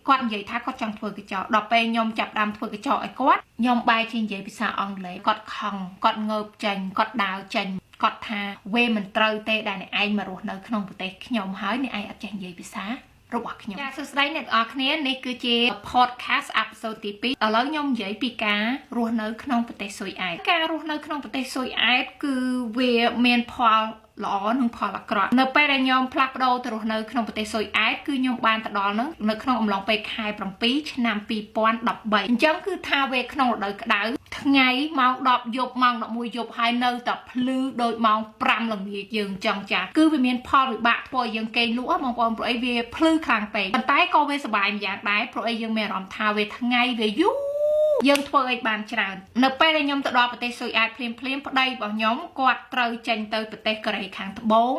គាត់និយាយថាគាត់ចង់ធ្វើកញ្ចក់ដល់ពេលខ្ញុំចាប់ដើមធ្វើកញ្ចក់ឲ្យគាត់ខ្ញុំបែរជានិយាយភាសាអង់គ្លេសគាត់ខឹងគាត់ងើបចេញគាត់ដើរចេញគាត់ថាវេមិនត្រូវទេដែលអ្នកឯងមករស់នៅក្នុងប្រទេសខ្ញុំហើយអ្នកឯងអត់ចេះនិយាយភាសារបស់ខ្ញុំចាសួស្តីអ្នកទាំងអស់គ្នានេះគឺជា podcast episode ទី2ឥឡូវខ្ញុំនិយាយពីការរស់នៅក្នុងប្រទេសស៊ុយអែតការរស់នៅក្នុងប្រទេសស៊ុយអែតគឺវាមានផលល្អនិងផលអាក្រក់នៅពេលដែលខ្ញុំផ្លាស់ប្ដូរទៅរស់នៅក្នុងប្រទេសស៊ុយអែតគឺខ្ញុំបានទៅដល់នឹងនៅក្នុងអំឡុងពេលខែ7ឆ្នាំ2013អញ្ចឹងគឺថាវាក្នុងរដូវក្តៅថ្ងៃម៉ោង10យប់ម៉ោង11យប់ហើយនៅតែភ្លឺដូចម៉ោង5ល្ងាចយើងអញ្ចឹងចាគឺវាមានផលវិបាកធ្វើឲ្យយើងគេងលក់បងប្អូនព្រោះអីវាភ្លឺខ្លាំងពេកប៉ុន្តែក៏វាសុបាយម្យ៉ាងដែរព្រោះអីយើងមានអារម្មណ៍ថាវាថ្ងៃវាយូរយើងធ្វើអីបានច្រើននៅពេលដែលខ្ញុំទៅដល់ប្រទេសស៊ុយអែតភ្លាមប្តីរបស់ខ្ញុំគាត់ត្រូវចេញទៅប្រទេសកូរ៉េខាងត្បូង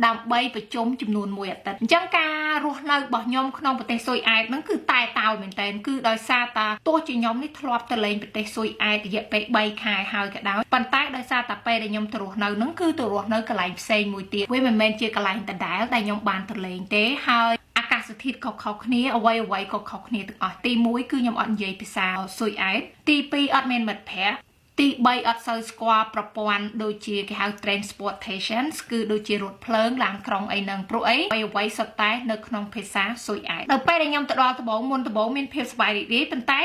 ដើម្បីប្រជុំចំនួន1អាទិត្យអញ្ចឹងការរស់នៅរបស់ខ្ញុំក្នុងប្រទេសស៊ុយអែតហ្នឹងគឺតែតោមែនតើគឺដោយសារតាទោះជាខ្ញុំនេះធ្លាប់ទៅលេងប្រទេសស៊ុយអែតរយៈពេល3ខែហើយក៏ដោយប៉ុន្តែដោយសារតែពេលដែលខ្ញុំទៅរស់នៅហ្នឹងគឺទៅរស់នៅកន្លែងផ្សេងមួយទៀតវាមិនមែនជាកន្លែងដដែលដែលខ្ញុំបានទៅលេងទេហើយអាកាសធាតុខុសៗគ្នាអ្វីក៏ខុសគ្នាទាំងអស់ទី1គឺខ្ញុំអត់និយាយភាសាស៊ុយអែតទី2អត់មានមិត្តភ័ក្តិទី3អត់សូវស្គាល់ប្រព័ន្ធដូចជាគេហៅ transportation គឺដូចជារថភ្លើងឡានក្រុងអីហ្នឹងព្រោះអីអ្វីសុទ្ធតែនៅក្នុងភាសាស៊ុយអែតនៅពេលដែលខ្ញុំទៅដល់ត្បូងមុនត្បូងមានភាពសប្បាយរីករាយប៉ុន្តែ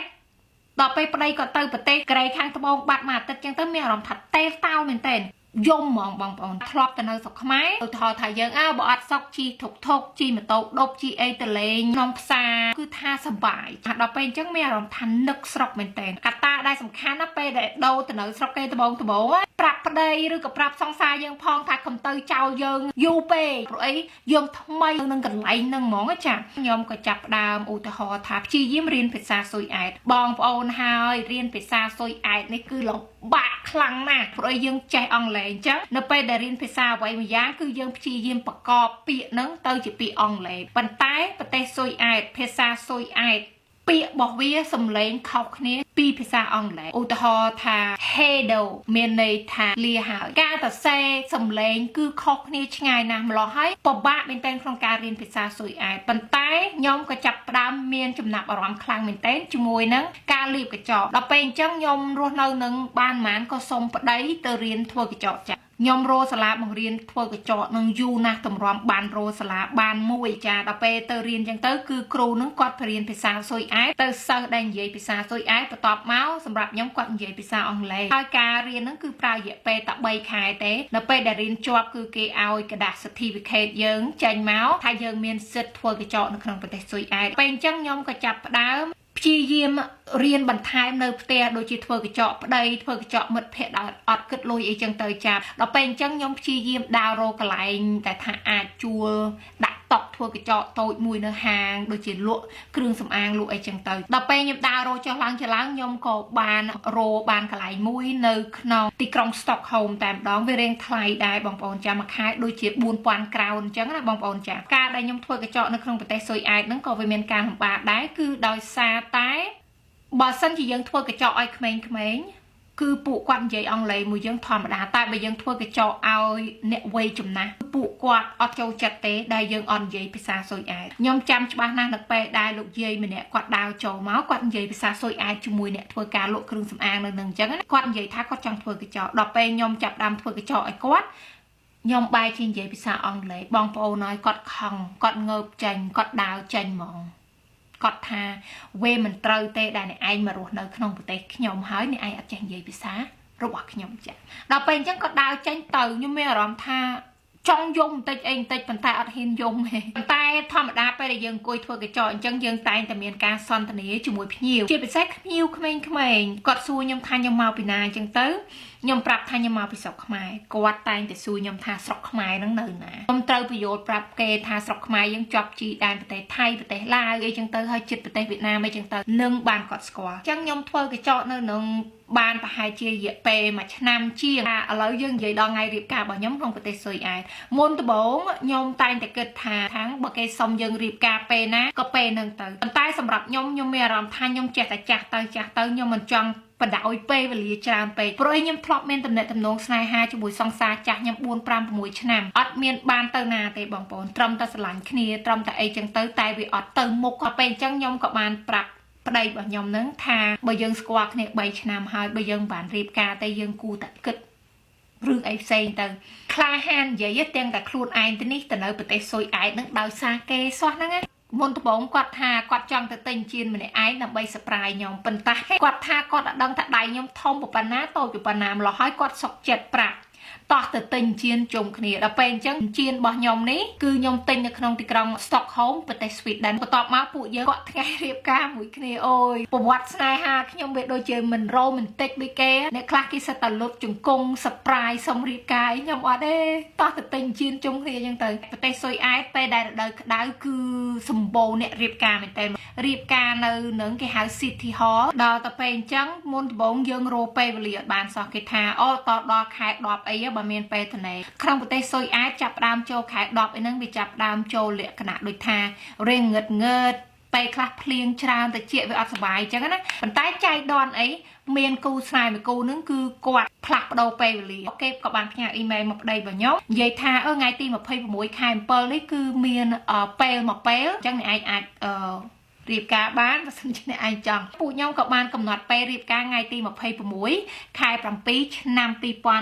ដល់ពេលប្តីក៏ទៅប្រទេសកូរ៉េខាងត្បូងបាត់មួយអាទិត្យចឹងទៅមានអារម្មណ៍ថាទេតោមែនតើយំហ្មងបងប្អូនធ្លាប់ទៅនៅស្រុកខ្មែរឧទាហរណ៍ថាយើងបើអត់សុកជីធុកជីម៉ូតូដប់ជីអីទៅលេងក្នុងផ្សារគឺថាសប្បាយដល់ពេលអញ្ចឹងមានអារម្មណ៍ថានឹកស្រុកមែនតើកត្តាដែលសំខាន់ណាពេលដែលដូរទៅនៅស្រុកគេត្បូងប្រាប់ប្តីឬក៏ប្រាប់សង្សារយើងផងថាកុំទៅចោលយើងយូរពេកព្រោះអីយើងថ្មីនឹងកន្លែងហ្នឹងហ្មងចាខ្ញុំក៏ចាប់ផ្ដើមឧទាហរណ៍ថាព្យាយាមរៀនភាសាស៊ុយអែតបងប្អូនហើយរៀនភាសាស៊ុយអែតនេះគឺលំបាកខ្លាំងណាស់ព្រោះយើងចេះអង់គ្លេសអញ្ចឹងនៅពេលដែលរៀនភាសាអ្វីមួយយ៉ាងគឺយើងព្យាយាមប្រកបពាក្យហ្នឹងទៅជាពាក្យអង់គ្លេសប៉ុន្តែប្រទេសស៊ុយអែតភាសាស៊ុយអែតពាក្យរបស់វាសំឡេងខុសគ្នាពីភាសាអង់គ្លេសឧទាហរណ៍ថា hello មានន័យថាលាហើយការសរសេរសំឡេងគឺខុសគ្នាឆ្ងាយណាស់ម្ល៉េះហើយពិបាកមែនទែនក្នុងការរៀនភាសាស៊ុយអែតប៉ុន្តែខ្ញុំក៏ចាប់ផ្ដើមមានចំណាប់អារម្មណ៍ខ្លាំងមែនទែនជាមួយនឹងការលាបកញ្ចក់ដល់ពេលអញ្ចឹងខ្ញុំរស់នៅនឹងបានប៉ុន្មានក៏សុំប្តីទៅរៀនធ្វើកញ្ចក់ចាខ្ញុំរសាលាបង្រៀនធ្វើកញ្ចក់នឹងយូរណាស់តម្រាំបានរសាលាបានមួយចាដល់ពេលទៅរៀនចឹងទៅគឺគ្រូនឹងគាត់បរៀនភាសាស៊ុយអែតទៅសិស្សដែលនិយាយភាសាស៊ុយអែតបន្ទាប់មកសម្រាប់ខ្ញុំគាត់និយាយភាសាអង់គ្លេសហើយការរៀនហ្នឹងគឺប្រើរយៈពេលតែ3ខែទេដល់ពេលដែលរៀនជាប់គឺគេឲ្យកដាស់ certificate យើងចេញមកថាយើងមានសិទ្ធិធ្វើកញ្ចក់នៅក្នុងប្រទេសស៊ុយអែតពេលអញ្ចឹងខ្ញុំក៏ចាប់ផ្ដើមព្យាយាមរៀនបន្ថែមនៅផ្ទះដូចជាធ្វើកញ្ចក់ប្តីធ្វើកញ្ចក់មិត្តភ័ក្តិអត់គិតលុយអីចឹងទៅចាប់ដល់ពេលអញ្ចឹងខ្ញុំព្យាយាមដើររកកន្លែងតែថាអាចជួលដាក់តុធ្វើកញ្ចក់តូចមួយនៅហាងដូចជាលក់គ្រឿងសម្អាងលក់អីចឹងទៅដល់ពេលខ្ញុំដើររកចុះឡើងខ្ញុំក៏បានបានកន្លែងមួយនៅក្នុងទីក្រុង Stockholm តែម្ដងវារៀងថ្លៃដែរបងប្អូនចាមួយខែដូចជា 4000 ក្រោនអញ្ចឹងណាបងប្អូនចាការដែលខ្ញុំធ្វើកញ្ចក់នៅក្នុងប្រទេសស៊ុយអែតហ្នឹងក៏វាមានការលំបាកដែរគឺដោយសារតែបើសិនជាយើងធ្វើកញ្ចក់ឲ្យក្មេងៗគឺពួកគាត់និយាយអង់គ្លេសមួយយើងធម្មតាតែបើយើងធ្វើកញ្ចក់ឲ្យអ្នកវ័យចំណាស់ពួកគាត់អត់ចូលចិត្តទេដែលយើងអត់និយាយភាសាស៊ុយអែតខ្ញុំចាំច្បាស់ណាស់នៅពេលដែលលោកយាយម្នាក់គាត់ដើរចូលមកគាត់និយាយភាសាស៊ុយអែតជាមួយអ្នកធ្វើការលក់គ្រឿងសម្អាងនៅនឹងអញ្ចឹងគាត់និយាយថាគាត់ចង់ធ្វើកញ្ចក់ដល់ពេលខ្ញុំចាប់ដើមធ្វើកញ្ចក់ឲ្យគាត់ខ្ញុំបែរជានិយាយភាសាអង់គ្លេសបងប្អូនហើយគាត់ខឹងគាត់ងើបចេញគាត់ដើរចេញហ្មងគាត់ថាវេមិនត្រូវទេដែលអ្នកឯងមករស់នៅក្នុងប្រទេសខ្ញុំហើយអ្នកឯងអត់ចេះនិយាយភាសារបស់ខ្ញុំចាដល់ពេលអញ្ចឹងគាត់ដើរចេញទៅខ្ញុំមានអារម្មណ៍ថាចង់យំបន្តិចអីបន្តិចប៉ុន្តែអត់ហ៊ានយំទេប៉ុន្តែធម្មតាពេលដែលយើងអង្គុយធ្វើកញ្ចក់អញ្ចឹងយើងតែងតែមានការសន្ទនាជាមួយភ្ញៀវជាពិសេសភ្ញៀវក្មេងៗគាត់សួរខ្ញុំថាខ្ញុំមកពីណាអញ្ចឹងទៅខ្ញុំប្រាប់ថាខ្ញុំមកពីស្រុកខ្មែរគាត់តែងតែសួរខ្ញុំថាស្រុកខ្មែរហ្នឹងនៅណាខ្ញុំត្រូវបញ្យល់ប្រាប់គេថាស្រុកខ្មែរយើងជាប់ជីដែនប្រទេសថៃប្រទេសឡាវអីចឹងទៅហើយជិតប្រទេសវៀតណាមអីចឹងទៅនឹងបានគាត់ស្គាល់អញ្ចឹងខ្ញុំធ្វើកញ្ចក់នៅនឹងបានប្រហែលជារយៈពេល1ឆ្នាំជាងឥឡូវយើងនិយាយដល់ថ្ងៃរៀបការរបស់ខ្ញុំក្នុងប្រទេសស៊ុយអែតមុនដំបូងខ្ញុំតែងតែគិតថាខាងបើគេសុំយើងរៀបការពេលណាក៏ពេលហ្នឹងទៅប៉ុន្តែសម្រាប់ខ្ញុំមានអារម្មណ៍ថាខ្ញុំចេះតែចាស់ទៅខ្ញុំមិនចង់ បដ ôi ពេលវេលាច្រើនពេកព្រោះខ្ញុំធ្លាប់មានតំណែងតំណងស្នេហាជាមួយសង្សារចាស់ខ្ញុំ4 5 6ឆ្នាំអត់មានបានទៅណាទេបងប្អូនត្រឹមតែស្រឡាញ់គ្នាត្រឹមតែអីចឹងទៅតែវាអត់ទៅមុខក៏ពេលអញ្ចឹងខ្ញុំក៏បានប្រាប់ប្តីរបស់ខ្ញុំនឹងថាបើយើងស្គាល់គ្នា3ឆ្នាំហើយបើយើងបានរៀបការតែយើងគួរតែគិតរឿងអីផ្សេងទៅក្លាហាននិយាយទាំងតែខ្លួនឯងទៅនេះទៅនៅប្រទេសស៊ុយអែតនឹងដោយសារគេសោះហ្នឹងមុនដំបូងគាត់ថាគាត់ចង់ទៅទិញជៀនម្នាក់ឯងដើម្បីសប្រាយខ្ញុំប៉ុន្តែគាត់ថាគាត់អត់ដឹងថាដៃខ្ញុំធំប៉ុណ្ណាតូចប៉ុណ្ណាម្ល៉េះហើយគាត់សុកចិត្តប្រាប់តោះទៅទិញជៀនជុំគ្នាដល់ពេលអញ្ចឹងជៀនរបស់ខ្ញុំនេះគឺខ្ញុំទិញនៅក្នុងទីក្រុង Stockholm ប្រទេស Sweden បន្ទាប់មកពួកយើងគាត់ថ្ងៃរៀបការមួយគ្នាអូយប្រវត្តិស្នេហាខ្ញុំវាដូចជាមិនរ៉ូមែនទិកដូចគេអ្នកខ្លះគេសិតតែលុតជង្គង់ surprise សុំរៀបការខ្ញុំអត់ទេតោះទៅទិញជៀនជុំគ្នាអញ្ចឹងទៅប្រទេសស៊ុយអែតពេលដែលរដូវក្តៅគឺសម្បូរអ្នករៀបការមែនតើរៀបការនៅនឹងគេហៅ City Hall ដល់ទៅពេលអញ្ចឹងមុនដំបូងយើងរកពេលវេលាអត់បានសោះគេថាអូតដល់ខែ10អីបើមានពេលទៅណែក្នុងប្រទេសស៊ុយអែតចាប់ផ្ដើមចូលខែ10អីហ្នឹងវាចាប់ផ្ដើមចូលលក្ខណៈដូចថារៀងងឹតពេលខ្លះភ្លៀងច្រើនតិចវាអត់សុបាយអញ្ចឹងណាប៉ុន្តែចៃដន្យអីមានគូស្នេហ៍មួយគូហ្នឹងគឺគាត់ផ្លាស់ប្ដូរពេលវេលាគេក៏បានផ្ញើអ៊ីមែលមកប្តីរបស់ខ្ញុំនិយាយថាថ្ងៃទី26ខែ7នេះគឺមានពេលមួយពេលអញ្ចឹងអ្នកឯងអាចរៀបការបានបើសិនជាអ្នកឯងចង់ពួកខ្ញុំក៏បានកំណត់ពេលរៀបការថ្ងៃទី26ខែ7ឆ្នាំ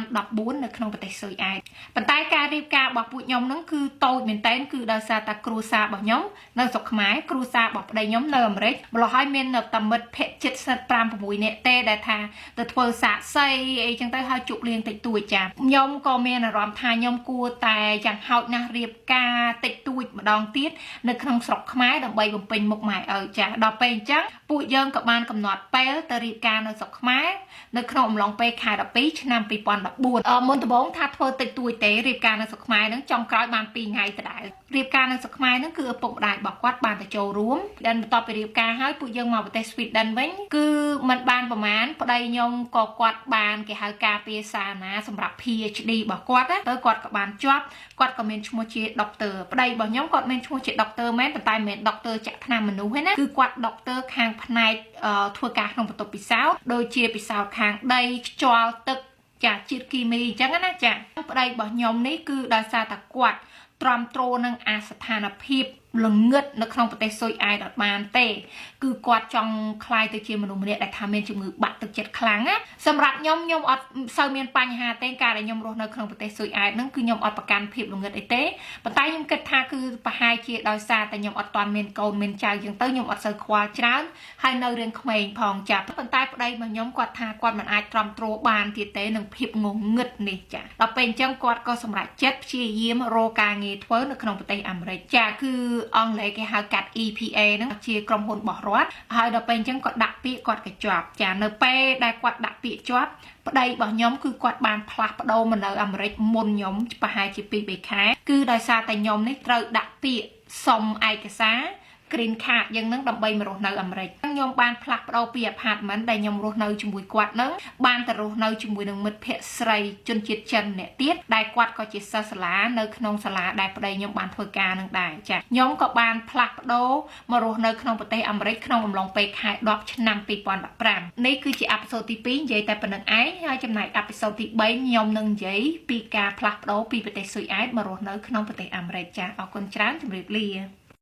2014នៅក្នុងប្រទេសស៊ុយអែតប៉ុន្តែការរៀបការរបស់ពួកខ្ញុំហ្នឹងគឺតូចមែនតើគឺដោយសារតែគ្រួសាររបស់ខ្ញុំនៅស្រុកខ្មែរគ្រួសាររបស់ប្តីខ្ញុំនៅអាមេរិកម្ល៉េះហើយមានតែមិត្តភក្តិជិតស្និទ្ធ5 6នាក់ទេដែលថាទៅធ្វើសាកសីអីចឹងទៅហើយជប់លៀងតិចតួចចាខ្ញុំក៏មានអារម្មណ៍ថាខ្ញុំគួរតែយ៉ាងហោចណាស់រៀបការតិចតួចម្ដងទៀតនៅក្នុងស្រុកខ្មែរដើម្បីបំពេញមុខម៉ែឪចាដល់ពេលអញ្ចឹងពួកយើងក៏បានកំណត់ពេលទៅរៀបការនៅស្រុកខ្មែរនៅក្នុងអំឡុងពេលខែ12ឆ្នាំ2014មុនដំបូងថាធ្វើតិចតួចទេរៀបការនៅស្រុកខ្មែរហ្នឹងចុងក្រោយបាន2ថ្ងៃដដែលរៀបការនៅស្រុកខ្មែរហ្នឹងគឺឪពុកម្ដាយរបស់គាត់បានទៅចូលរួមដែលបន្ទាប់ពីរៀបការហើយពួកយើងមកប្រទេស Sweden វិញគឺมันបានប្រមាណប្តីខ្ញុំក៏គាត់បានគេហៅការពារសារណាសម្រាប់ PhD របស់គាត់ទៅគាត់ក៏បានជាប់គាត់ក៏មានឈ្មោះជាដុកទ័រប្តីរបស់ខ្ញុំគាត់មានឈ្មោះជាដុកទ័រមែនប៉ុន្តែមិនមែនដុកទ័រចាក់ថ្នាំមនុស្សទេណាគឺគាត់ដុកទ័រខាងផ្នែកធ្វើការក្នុងបន្ទប់ពិសោធន៍ដូចជាពិសោធន៍ខាងដីខ្យល់ទឹកចាជាតិគីមីអញ្ចឹងណាចាប្តីរបស់ខ្ញុំនេះគឺដោយសារតែគាត់ទ្រាំទ្រនឹងអាស្ថានភាពល្ងឹតនៅក្នុងប្រទេសស៊ុយអែតអត់បានទេគឺគាត់ចង់คลายទៅជាមនុស្សម្នាក់ដែលថាមានជំងឺបាក់ទឹកចិត្តខ្លាំងណាសម្រាប់ខ្ញុំអត់សូវមានបញ្ហាទេការដែលខ្ញុំរស់នៅក្នុងប្រទេសស៊ុយអែតហ្នឹងគឺខ្ញុំអត់ប្រកាន់ភាពល្ងឹតអីទេប៉ុន្តែខ្ញុំគិតថាគឺប្រហែលជាដោយសារតែខ្ញុំអត់ទាន់មានកូនមានចៅចឹងទៅខ្ញុំអត់សូវខ្វល់ច្រើនហើយនៅរឿងក្មេងផងចាប៉ុន្តែប្តីរបស់ខ្ញុំគាត់ថាគាត់មិនអាចទ្រាំទ្របានទៀតទេនឹងភាពងងឹតនេះចាដល់ពេលអញ្ចឹងគាត់ក៏សម្រេចចិត្តព្យាយាមរកការងារធ្វើនៅក្នុងប្រទេសអាមេរិកចាគឺអង់គ្លេសគេហៅកាត់ EPA ហ្នឹងជាក្រុមហ៊ុនរបស់រដ្ឋហើយដល់ពេលអញ្ចឹងគាត់ដាក់ពាក្យគាត់ក៏ជាប់ចានៅពេលដែលគាត់ដាក់ពាក្យជាប់ប្តីរបស់ខ្ញុំគឺគាត់បានផ្លាស់ប្ដូរមកនៅអាមេរិកមុនខ្ញុំប្រហែលជា2-3ខែគឺដោយសារតែខ្ញុំនេះត្រូវដាក់ពាក្យសុំឯកសារ green card យ៉ាងហ្នឹងដើម្បីមករស់នៅអាមេរិកខ្ញុំបានផ្លាស់ប្ដូរពី apartment ដែលខ្ញុំរស់នៅជាមួយគាត់ហ្នឹងបានទៅរស់នៅជាមួយនឹងមិត្តភ័ក្តិស្រីជនជាតិចិនម្នាក់ទៀតដែលគាត់ក៏ជាសិស្សសាលានៅក្នុងសាលាដែលប្តីខ្ញុំបានធ្វើការនឹងដែរចាខ្ញុំក៏បានផ្លាស់ប្ដូរមករស់នៅក្នុងប្រទេសអាមេរិកក្នុងអំឡុងពេលខែ10ឆ្នាំ2015នេះគឺជាអេពីសូតទី2និយាយតែប៉ុណ្្នឹងឯងហើយចំណែកអេពីសូតទី3ខ្ញុំនឹងនិយាយពីការផ្លាស់ប្ដូរពីប្រទេសស៊ុយអែតមករស់នៅក្នុងប្រទេសអាមេរិកចាអរគុណច្រើនជម្រាបលា